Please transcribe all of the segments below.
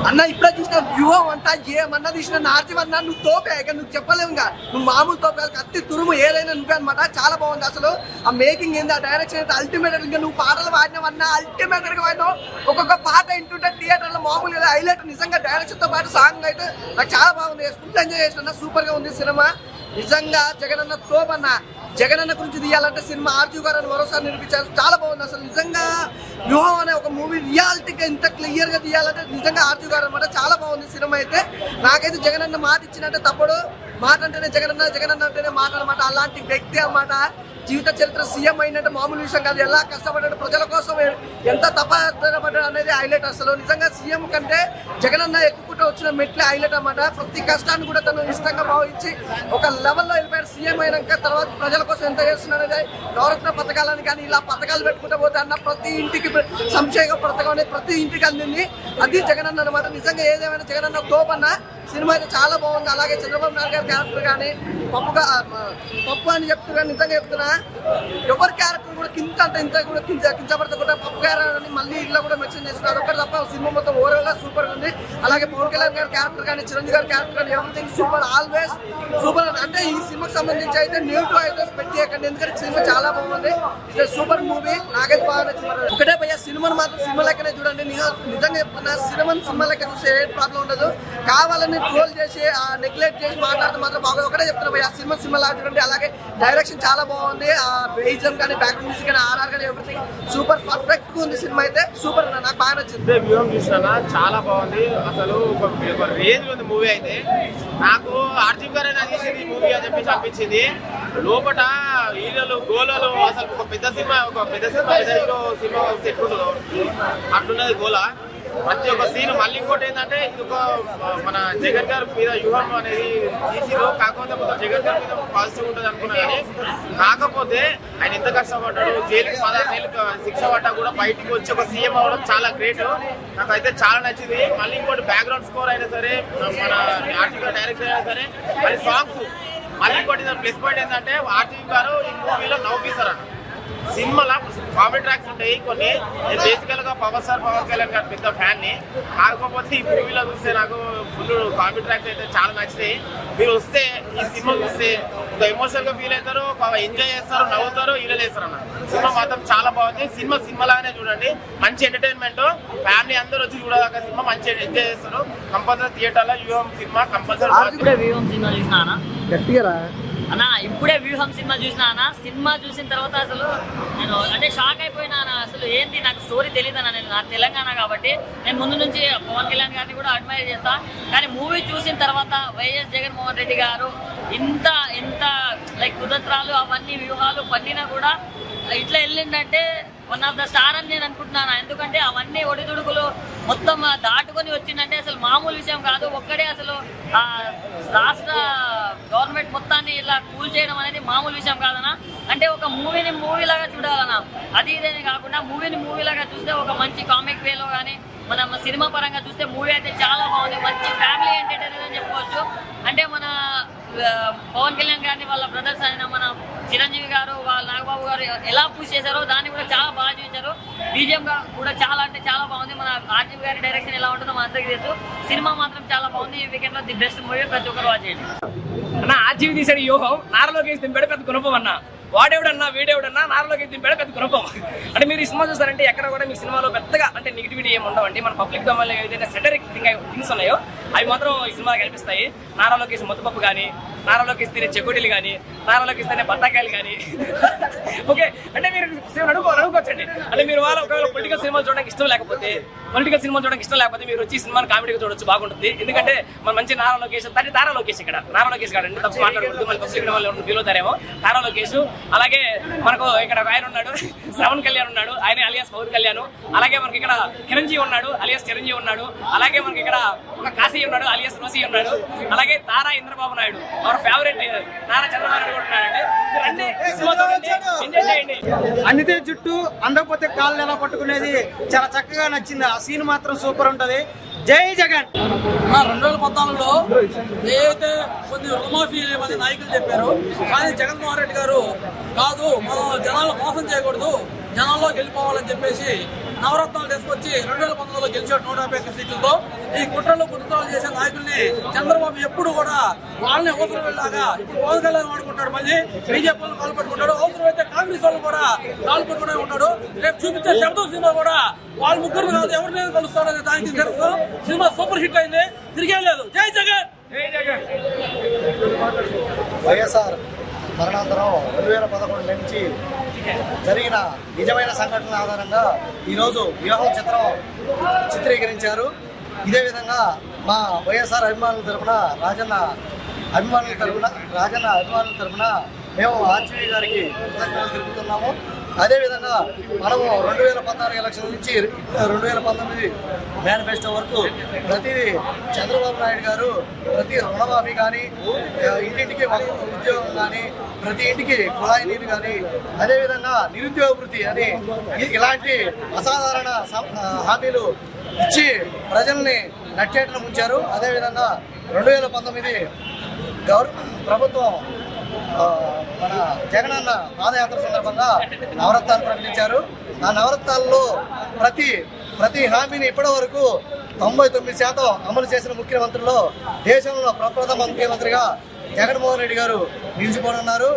అన్న ఇప్పుడే చూసిన వ్యూహం అంతా ఏమన్నా తీసిన నార్జీవన్నా నువ్వు తోపే ఇక నువ్వు చెప్పలేవు ఇంకా నువ్వు మామూలు తోపే కత్తి తురుము ఏదైనా నువ్వే అనమాట. చాలా బాగుంది అసలు ఆ మేకింగ్ ఏంది, ఆ డైరెక్షన్ అయితే అల్టిమేట్. ఇంకా నువ్వు పాటలు వాడినావన్నా అల్టిమేట్ గా వాడినావు. ఒక్కొక్క పాట వింటుంటే థియేటర్ లో మామూలు హైలైట్. నిజంగా డైరెక్షన్ తో పాటు సాంగ్ అయితే నాకు చాలా బాగుంది, ఫుల్ ఎంజాయ్ చేసిన. సూపర్ గా ఉంది సినిమా నిజంగా. జగనన్న తోపన్న. జగనన్న గురించి తీయాలంటే సినిమా ఆర్జీ గారు అని మరోసారి నిరూపించారు. చాలా బాగుంది అసలు నిజంగా. వ్యూహం అనే ఒక మూవీ రియాలిటీగా ఇంత క్లియర్ గా తీయాలంటే నిజంగా ఆర్జీ గారు అనమాట. చాలా బాగుంది సినిమా అయితే. నాకైతే జగనన్న మాట ఇచ్చినట్టే తప్పుడు. మాట అంటేనే జగనన్న, జగనన్న అంటేనే మాట అనమాట. అలాంటి వ్యక్తి అన్నమాట. జీవిత చరిత్ర సీఎం అయినట్టు మామూలు విషయం కాదు. ఎలా కష్టపడ్డాడు, ప్రజల కోసం ఎంత తపడ్డాడు అనేది హైలైట్. అసలు నిజంగా సీఎం కంటే జగనన్న ఎక్కుకుంటూ వచ్చిన మెట్లే హైలైట్ అన్నమాట. ప్రతి కష్టాన్ని కూడా తను ఇష్టంగా భావించి ఒక లెవెల్లో వెళ్ళిపోయాడు. సీఎం అయినాక తర్వాత ప్రజల కోసం ఎంత చేస్తున్నాడు అనేది నవరత్న పథకాలని కానీ ఇలా పథకాలు పెట్టుకుంటూ పోతే అన్న ప్రతి ఇంటికి సంక్షేమ పథకం అనేది ప్రతి ఇంటికి అందింది. అది జగనన్న అనమాట. నిజంగా ఏదేమైనా జగనన్న తోపన్న. సినిమా అయితే చాలా బాగుంది. అలాగే చంద్రబాబు నాయుడు గారి క్యారెక్టర్ కానీ పప్పు అని చెప్తున్నా. నిజంగా చెప్తున్నా ఎవరి క్యారెక్టర్ కూడా కింద అంటే ఇంత కూడా కించపడితే కూడా పప్పు క్యారెక్టర్ అని మళ్ళీ ఇలా కూడా మెన్షన్ చేస్తున్నారు. ఒకటి తప్ప సినిమా మొత్తం ఓవరాల్ గా సూపర్ ఉంది. అలాగే పవన్ కళ్యాణ్ గారి క్యారెక్టర్ కానీ చిరంజీవి గారి క్యారెక్టర్ కానీ ఎవ్రీథింగ్ సూపర్, ఆల్వేస్ సూపర్. అంటే ఈ సినిమాకి సంబంధించి అయితే నెగిటివ్ అయితే స్పెక్ట్ చేయకండి, ఎందుకంటే సినిమా చాలా బాగుంది. ఇది సూపర్ మూవీ. నాకైతే బాగా నచ్చింది. ఒకటే భయ్యా సినిమాని మాత్రం సినిమా లెక్కనే చూడండి. నిజంగా చెప్తున్నా సినిమా లెక్క చూస్తే ఏ ప్రాబ్లం ఉండదు. కావాలని ట్రోల్ చేసి నెగ్లెక్ట్ చేసి మాట్లాడితే మాత్రం బాగా. ఒకటే చెప్తున్నా భయ్యా సినిమా లాగా చూడండి. అలాగే డైరెక్షన్ చాలా బాగుంది. బేజం కానీ బ్యాక్గ్రౌండ్ మ్యూజిక్ కానీ ఆర్ఆర్ కానీ ఎవ్రీథింగ్ సూపర్ పర్ఫెక్ట్ గా ఉంది. సినిమా అయితే సూపర్. నాకు బాగా నచ్చింది. వ్యూహం చూసినా చాలా బాగుంది. అసలు ఒక రేంజ్ ఉంది మూవీ అయితే. నాకు ఆర్జీ గారు తీసింది ఈ మూవీ అని చెప్పేసి అనిపించింది. లోపల హీరోలు గోళలు అసలు ఒక పెద్ద సినిమా పెద్ద హీరో సినిమా వస్తే ఎట్లుంటుందో అట్లున్నది గోళ. ప్రతి ఒక్క సీన్. మళ్ళీ ఇంకోటి ఏంటంటే ఇది ఒక మన జగన్ గారి మీద వ్యూహం అనేది తీసిరు. కాకపోతే మొత్తం జగన్ గారి మీద పాజిటివ్ ఉంటుంది అనుకున్నా కానీ కాకపోతే ఆయన ఎంత కష్టపడ్డాడు. జైలుకి 16 ఏళ్ళు శిక్ష పడ్డా కూడా బయటికి వచ్చి ఒక సీఎం అవ్వడం చాలా గ్రేట్. నాకైతే చాలా నచ్చింది. మళ్ళీ ఇంకోటి బ్యాక్గ్రౌండ్ స్కోర్ అయినా సరే, మన ఆర్టికల్ డైరెక్టర్ అయినా సరే, మళ్ళీ సాంగ్స్. మళ్ళీ ఇంకోటి ప్లస్ పాయింట్ ఏంటంటే ఆర్టికల్ గారు ఈ మూవీలో నవ్వుపిస్తారన్న. సినిమాలో కామెడీ ట్రాక్స్ ఉంటాయి కొన్ని. నేను బేసికల్ గా పవన్ కళ్యాణ్ గారి పెద్ద ఫ్యాన్ ని. కాకపోతే ఈ మూవీలో చూస్తే నాకు ఫుల్ కామెడీ ట్రాక్స్ అయితే చాలా నచ్చినాయి. మీరు వస్తే ఈ సినిమా చూస్తే ఒక ఎమోషనల్ గా ఫీల్ అవుతారు, ఎంజాయ్ చేస్తారు, నవ్వుతారు, ఇలా చేస్తారు అన్న. సినిమా మాత్రం చాలా బాగుంది. సినిమా లాగానే చూడండి. మంచి ఎంటర్టైన్మెంట్. ఫ్యామిలీ అందరూ వచ్చి చూడదాకా సినిమా మంచి ఎంజాయ్ చేస్తారు. కంపల్సరీ థియేటర్ లో వ్యూహం సినిమా కంపల్సరీ. అన్నా ఇప్పుడే వ్యూహం సినిమా చూసినా అన్న. సినిమా చూసిన తర్వాత అసలు నేను అంటే షాక్ అయిపోయినా అన్న. అసలు ఏంటి నాకు స్టోరీ తెలియదు అన్న. నేను నా తెలంగాణ కాబట్టి నేను ముందు నుంచి పవన్ కళ్యాణ్ గారిని కూడా అడ్మైర్ చేస్తా. కానీ మూవీ చూసిన తర్వాత వైఎస్ జగన్మోహన్ రెడ్డి గారు ఇంత లైక్ కుతంత్రాలు అవన్నీ వ్యూహాలు పన్నినా కూడా ఇట్లా వెళ్ళిందంటే వన్ ఆఫ్ ద స్టార్ అని నేను అనుకుంటున్నాను. ఎందుకంటే అవన్నీ ఒడిదుడుకులు మొత్తం దాటుకొని వచ్చిందంటే అసలు మామూలు విషయం కాదు. ఒక్కడే అసలు రాష్ట్ర గవర్నమెంట్ మొత్తాన్ని ఇలా కూల్ చేయడం అనేది మామూలు విషయం కాదన్నా. అంటే ఒక మూవీలాగా చూడాలన్నా. అది ఇదేనే కాకుండా మూవీలాగా చూస్తే ఒక మంచి కామిక్ వేలో కానీ మన సినిమా పరంగా చూస్తే మూవీ అయితే చాలా బాగుంది. మంచి ఫ్యామిలీ ఎంటర్టైనర్ అని చెప్పుకోవచ్చు. అంటే మన పవన్ కళ్యాణ్ గారిని వాళ్ళ బ్రదర్స్ అయిన మన చిరంజీవి గారు, వాళ్ళ నాగబాబు గారు ఎలా పుష్ చేశారో దాన్ని కూడా చాలా బాగా చూపించారు. బీజిఎం కూడా చాలా అంటే చాలా బాగుంది. మన ఆర్జీవి గారి డైరెక్షన్ ఎలా ఉంటుందో మన అందరికీ తెలుసు. సినిమా మాత్రం చాలా బాగుంది. ఈ వీకెండ్ లో ది బెస్ట్ మూవీ. ప్రతి ఒక్కరు వాచ్ చేయండి అన్న. ఆర్జీవి తీసాడు యోగం. నారలోకి దింపాడు పెద్ద గుణపం అన్న. వాడేవుడన్నా వీడేవుడన్నా నారలోకి దింపాడు పెద్ద గుణపం. అంటే మీరు ఈ సినిమా చూస్తారంటే ఎక్కడ కూడా మీ సినిమాలో పెద్దగా అంటే నెగిటివిటీ ఏమి ఉండవండి. మన పబ్లిక్ డొమైన్లో ఏదైతే సెటరిక్ థింగ్స్ ఉన్నాయో అవి మాత్రం ఈ సినిమాలో కనిపిస్తాయి. నారలోకి ముద్దపప్పు కానీ, నారలోకి తినే చెకోడీలు కానీ, నారలోకి తినే బత్తాకాయలు కానీ. ఓకే అంటే మీరు అనుకోవచ్చండి. అంటే మీరు ఒకవేళ పొలిటికల్ సినిమాలు చూడడానికి ఇష్టం లేకపోతే మీరు వచ్చి సినిమాని కామెడీగా చూడొచ్చు, బాగుంటుంది. ఎందుకంటే మన మంచి నారా లోకేష్ తారా లోకేష్ ఇక్కడ నారా లోకేష్ కాదండి, తప్పు మాట్లాడకూడదు. మన పబ్లిక్ వాళ్ళు ఫీల్ అవుతారేమో. తారా లోకేష్. అలాగే మనకు ఇక్కడ ఆయన ఉన్నాడు, శ్రవణ్ కళ్యాణ్ ఉన్నాడు, ఆయన అలియాస్ పవన్ కళ్యాణ్. అలాగే మనకి ఇక్కడ చిరంజీవి ఉన్నాడు, అలియాస్ చిరంజీవి ఉన్నాడు. అలాగే మనకి ఇక్కడ ఒక కాశీ ఉన్నాడు, అలియాస్ రోసి ఉన్నాడు, అలాగే తారా ఇంద్రబాబు నాయుడు, అవర్ ఫేవరెట్ నారా చంద్రబాబు నాయుడు కూడా ఉన్నాడండి. రండి, సినిమా చూడండి, ఎంజాయ్ చేయండి. అందితే జుట్టు అందకపోతే కాళ్ళు ఎలా పట్టుకునేది చాలా చక్కగా నచ్చింది. ఆ సీన్ మాత్రం సూపర్ ఉంటది. జై జగన్. 2014లో ఏదైతే కొన్ని రుణమాఫీ అనే నాయకులు చెప్పారు, కానీ జగన్మోహన్ రెడ్డి గారు కాదు, మనం జనాలను మోసం చేయకూడదు, జనాల్లోకి వెళ్ళిపోవాలని చెప్పేసి నవరత్నాలు తీసుకొచ్చి 2019లో గెలిచాడు 151 సీట్లతో. ఈ కుట్రలు కుట్రలు చేసే నాయకుల్ని చంద్రబాబు ఎప్పుడు కూడా వాళ్ళని అవసరం వెళ్ళాగా ఇప్పుడు పవన్ కళ్యాణ్ వాడుకుంటాడు, మళ్ళీ బీజేపీ వాళ్ళు కాలు పెట్టుకుంటాడు, అవసరం అయితే కాంగ్రెస్ వాళ్ళు కూడా కాలు పెట్టుకునే ఉంటాడు. రేపు చూపించే శబ్దం సినిమా కూడా వాళ్ళ ముగ్గురు కాదు ఎవరినైనా కలుస్తాడనే దానికి తెలుసు. సినిమా సూపర్ హిట్ అయింది, తిరిగే లేదు. జై జగన్. జై జగన్. వైఎస్ఆర్ మరణాంతరం 2011 నుంచి జరిగిన నిజమైన సంఘటనల ఆధారంగా ఈరోజు వ్యూహం చిత్రం చిత్రీకరించారు. ఇదే విధంగా మా వైఎస్ఆర్ అభిమానుల తరఫున రాజన్న అభిమానుల తరఫున మేము ఆర్జీవీ గారికి కృతజ్ఞతలు తెలుపుతున్నాము. అదేవిధంగా మనము 2014 ఎలక్షన్ నుంచి 2019 మేనిఫెస్టో వరకు ప్రతిదీ చంద్రబాబు నాయుడు గారు ప్రతి రుణమాఫీ కానీ, ఇంటింటికి ఉద్యోగం కానీ, ప్రతి ఇంటికి కుళాయి నీరు కానీ, అదేవిధంగా నిరుద్యోగ వృత్తి అని ఇలాంటి అసాధారణ హామీలు ఇచ్చి ప్రజల్ని నట్టేటను ముంచారు. అదేవిధంగా 2019 ప్రభుత్వం మన జగనన్న పాదయాత్ర సందర్భంగా నవరత్నాలు ప్రకటించారు. ఆ నవరత్నాల్లో ప్రతి హామీని ఇప్పటి వరకు 99% అమలు చేసిన ముఖ్యమంత్రుల్లో దేశంలో ప్రప్రథమ ముఖ్యమంత్రిగా జగన్మోహన్ రెడ్డి గారు నిలిచిపోనున్నారు.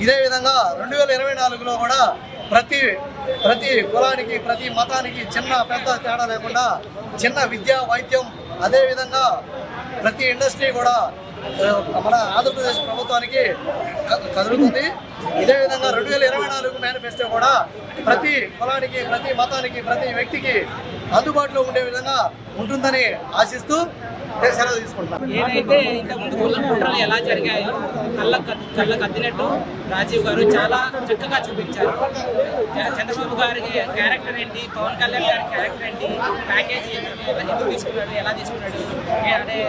ఇదే విధంగా 2024లో కూడా ప్రతి కులానికి, ప్రతి మతానికి చిన్న పెద్ద తేడా లేకుండా చిన్న విద్య, వైద్యం, అదేవిధంగా ప్రతి ఇండస్ట్రీ కూడా మన ఆంధ్రప్రదేశ్ ప్రభుత్వానికి కదులుతుంది. ఇదే విధంగా 2024 మేనిఫెస్టో కూడా ప్రతి కులానికి, ప్రతి మతానికి, ప్రతి వ్యక్తికి అందుబాటులో ఉండే విధంగా ఉంటుందని ఆశిస్తూ సెలవు తీసుకుంటున్నాను. ఏదైతే ఇంతకుముందు కుట్రలు ఎలా జరిగాయో కళ్ళ కత్తినట్టు రాజీవ్ గారు చాలా చక్కగా చూపించారు. చంద్రబాబు గారి క్యారెక్టర్ ఏంటి, పవన్ కళ్యాణ్ గారి క్యారెక్టర్ ఏంటి, ప్యాకేజీ ఎందుకు తీసుకున్నాడు, ఎలా తీసుకున్నాడు అనే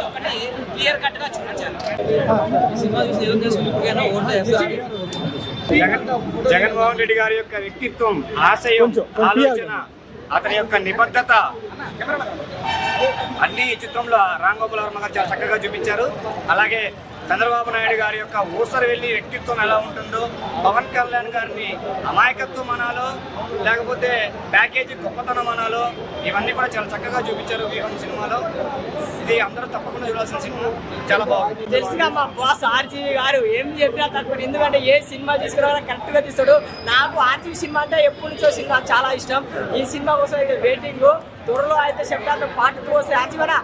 ఒకటి క్లియర్ కట్ గా చూపించారు. సినిమా చూసి ఏం చేసుకుంటున్నా ఓట్లు వేస్తారు. జగన్మోహన్ రెడ్డి గారి యొక్క వ్యక్తిత్వం, ఆశయం, ఆలోచన, అతని యొక్క నిబద్ధత అన్ని చిత్రంలో రామ్ గోపాల్ వర్మ గారు చాలా చక్కగా చూపించారు. అలాగే చంద్రబాబు నాయుడు గారి యొక్క ఊసరు వెళ్ళి వ్యక్తిత్వం ఎలా ఉంటుందో, పవన్ కళ్యాణ్ గారిని అమాయకత్వం అనాలో లేకపోతే ప్యాకేజీ గొప్పతనం అనాలో ఇవన్నీ కూడా చాలా చక్కగా చూపించారు వ్యూహం సినిమాలో. ఇది అందరూ తప్పకుండా చూడాల్సిన సినిమా, చాలా బాగుంది. తెలుసుగా మా బాస్ ఆర్జీవి గారు ఏం చెప్పినా తక్కువ, ఎందుకంటే ఏ సినిమా తీసుకురావాలో కరెక్ట్ గా తీస్తాడు. నాకు ఆర్జీవి సినిమా అంటే ఎప్పటి నుంచో సినిమా చాలా ఇష్టం. ఈ సినిమా కోసం అయితే వెయిటింగ్. త్వరలో అయితే సెప్టెంబర్ పార్ట్ 2 వస్తే ఆర్జీవనా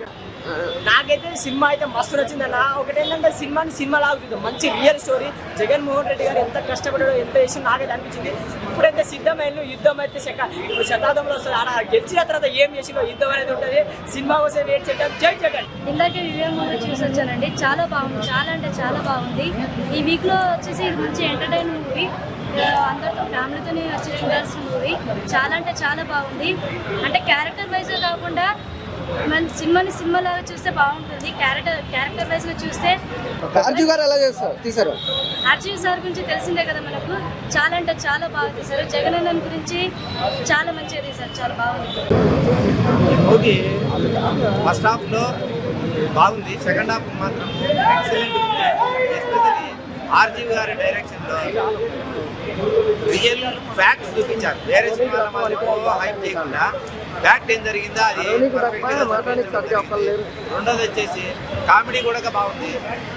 నాకైతే సినిమా అయితే మస్తు నచ్చిందన్న. ఒకటేంటంటే సినిమా లాగుతుంది, మంచి రియల్ స్టోరీ. జగన్మోహన్ రెడ్డి గారు ఎంత కష్టపడాడో, ఎంత చేసి నాకైతే అనిపించింది. ఇప్పుడైతే సిద్ధమైన యుద్ధం అయితే ఇప్పుడు శతాబ్దంలో వస్తుంది. ఆడ గెలిచిన తర్వాత ఏం చేసిందో యుద్ధం అనేది ఉంటుంది. సినిమా కోసం వెయిట్ చేద్దాం. జై జగన్. ఇందాకే వివేక్ మూవీ చూసి వచ్చానండి, చాలా బాగుంది, చాలా అంటే చాలా బాగుంది. ఈ వీక్లో వచ్చేసి ఇది మంచి ఎంటర్టైన్ మూవీ, అందరితో ఫ్యామిలీతోనే వచ్చి చూడాల్సిన మూవీ. చాలా అంటే చాలా బాగుంది. అంటే క్యారెక్టర్ వైజ్గా కాకుండా మన సినిమాలాగా చూస్తే బాగుంటుంది. క్యారెక్టర్ వైజ్గా చూస్తే ఆర్జీవి గారు ఎలా తీశారు? ఆర్జీవి సార్ గురించి తెలిసిందే కదా మనకు, చాలా అంటే చాలా బాగా తీశారు. జగనన్న గురించి చాలా మంచిగా తీశారు, చాలా బాగుంది. మూవీ ఫస్ట్ హాఫ్లో బాగుంది, సెకండ్ హాఫ్ మాత్రం ఎక్సలెంట్. ఎస్పెషల్లీ ఆర్జీవి గారి డైరెక్షన్లో రియల్ ఫ్యాక్ట్స్ చూపించారు. వేరే సినిమాల మాదిరి హైప్ చేయకుండా ఫ్యాక్ట్ ఏం జరిగిందో అది రెండోది వచ్చేసి కామెడీ కూడా బాగుంది.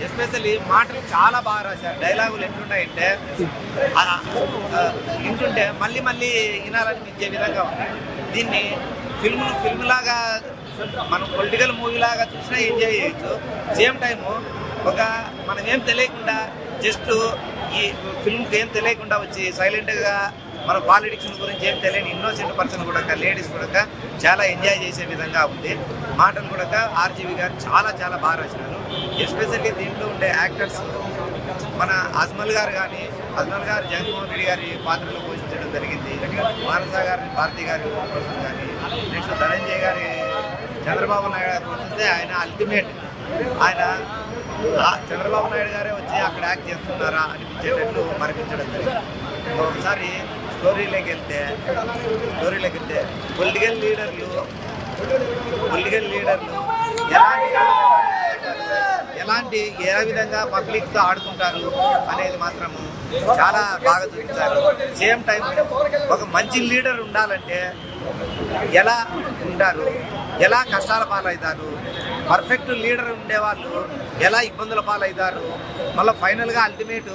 ఎస్పెషల్లీ మాటలు చాలా బాగా రాశారు. డైలాగులు ఎట్లుంటాయంటే వింటుంటే మళ్ళీ వినాలనిపించే విధంగా ఉంది. దీన్ని ఫిల్మ్ లాగా మనం పొలిటికల్ మూవీ లాగా చూసినా ఎంజాయ్ చేయొచ్చు. సేమ్ టైము మనం ఏం తెలియకుండా జస్ట్ ఈ ఫిల్మ్కి ఏం తెలియకుండా వచ్చి సైలెంట్గా మన పాలిటిక్స్ గురించి ఏం తెలియని ఇన్నోసెంట్ పర్సన్ కూడా, లేడీస్ కూడా చాలా ఎంజాయ్ చేసే విధంగా ఉంది. మాటలు కూడా ఆర్జీవి గారు చాలా బాగా రాసినారు. ఎస్పెషల్లీ దీంట్లో ఉండే యాక్టర్స్ మన అజ్మల్ గారు జగన్మోహన్ రెడ్డి గారి పాత్రలో పోషించడం జరిగింది. మానస గారి, భారతి గారి కోసం కానీ, నెక్స్ట్ ధనంజయ్ గారి చంద్రబాబు నాయుడు గారు వస్తే ఆయన అల్టిమేట్. ఆయన చంద్రబాబు నాయుడు గారే వచ్చి అక్కడ యాక్ట్ చేస్తున్నారా అనిపించేటట్లు మరిపించడం జరిగింది. ఒకసారి స్టోరీలోకి వెళ్తే పొలిటికల్ లీడర్లు ఏ విధంగా పబ్లిక్తో ఆడుకుంటారు అనేది మాత్రము చాలా బాగా చూపించారు. సేమ్ టైం ఒక మంచి లీడర్ ఉండాలంటే ఎలా ఉంటారు, ఎలా కష్టాల పాలవుతారు, పర్ఫెక్ట్ లీడర్ ఉండేవాళ్ళు ఎలా ఇబ్బందుల పాలవుతారు, మళ్ళీ ఫైనల్గా అల్టిమేట్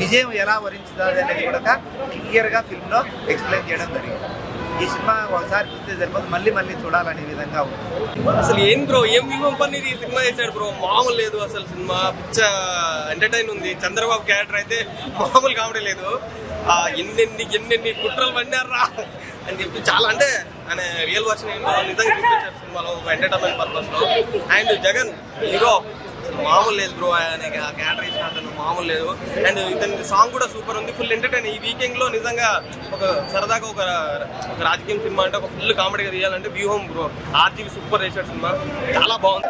విజయం ఎలా వరించుతుంది అనేది కూడా క్లియర్గా ఫిల్మ్లో ఎక్స్ప్లెయిన్ చేయడం జరిగింది. ఈ సినిమా ఒకసారి చూస్తే సరిపోతుంది, మళ్ళీ చూడాలనే విధంగా ఉంది. అసలు ఏం బ్రో, ఏం వ్యూహం పని ఇది సినిమా చేశాడు బ్రో, మామూలు లేదు అసలు. సినిమా పిచ్చ ఎంటర్టైన్ ఉంది. చంద్రబాబు క్యారెక్టర్ అయితే మామూలు కామెడీ లేదు. ఎన్నెన్ని కుట్రలు పడినారా అని చెప్పి చాలా, అంటే ఆయన రియల్ వర్షన్ ఏంటో నిజంగా చూపించారు సినిమాలో ఎంటర్టైన్మెంట్ పర్పస్ లో. అండ్ జగన్ హీరో మామూలు లేదు బ్రో, ఆయన క్యారెక్టర్ ఇచ్చిన అతను మామూలు లేదు. అండ్ ఇతని సాంగ్ కూడా సూపర్ ఉంది, ఫుల్ ఎంటర్టైన్. ఈ వీకెండ్ లో నిజంగా ఒక సరదాగా ఒక రాజకీయం సినిమా అంటే ఒక ఫుల్ కామెడీగా తీయాలంటే వ్యూహం బ్రో. ఆర్జీవి సూపర్ చేశాడు సినిమా, చాలా బాగుంది.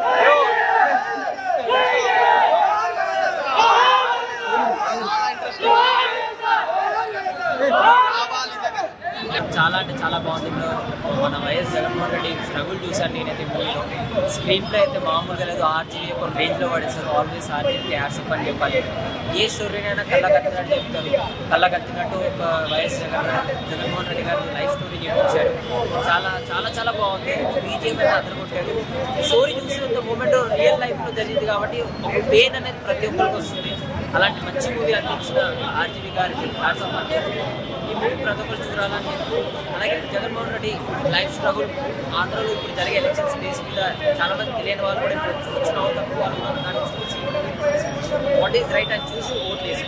చాలా అంటే చాలా బాగుంది. మన వైఎస్ జగన్మోహన్ రెడ్డి స్ట్రగుల్ చూశాను నేనైతే మూవీలో. స్క్రీన్ ప్లే అయితే మామూలుగా లేదు. ఆర్జీవి ఒక రేంజ్లో పడేస్తారు. ఆల్వేస్ ఆర్జీవికి యాడ్సప్ అని చెప్పాలి. ఏ స్టోరీనైనా కళ్ళకత్తినట్టు చెప్తారు. కళ్ళకత్తినట్టు ఒక వైఎస్ జగన్మోహన్ రెడ్డి గారి లైఫ్ స్టోరీ చూపించారు. చాలా చాలా చాలా బాగుంది. బీజేపీ అయితే అదరగొట్టాడు. స్టోరీ చూసినంత మూమెంట్ రియల్ లైఫ్లో జరిగింది కాబట్టి ఒక పెయిన్ అనేది ప్రతి ఒక్కరికి వస్తుంది. అలాంటి మంచి మూవీ అందించిన ఆర్జీవి గారికి యాడ్సప్ అని ఈ మూవీ ప్రతి ఒక్కరు చూడాలని. అలాగే జగన్మోహన్ రెడ్డి లైఫ్ స్ట్రగుల్, ఆంధ్రలో ఇప్పుడు జరిగే ఎలక్షన్స్ బేస్ మీద చాలా మంది తెలియని వాళ్ళు కూడా ఇప్పుడు చూసిన తక్కువ వాళ్ళు దాన్ని చూసి వాట్ ఈస్ రైట్ అని చూసి ఓట్లు వేసి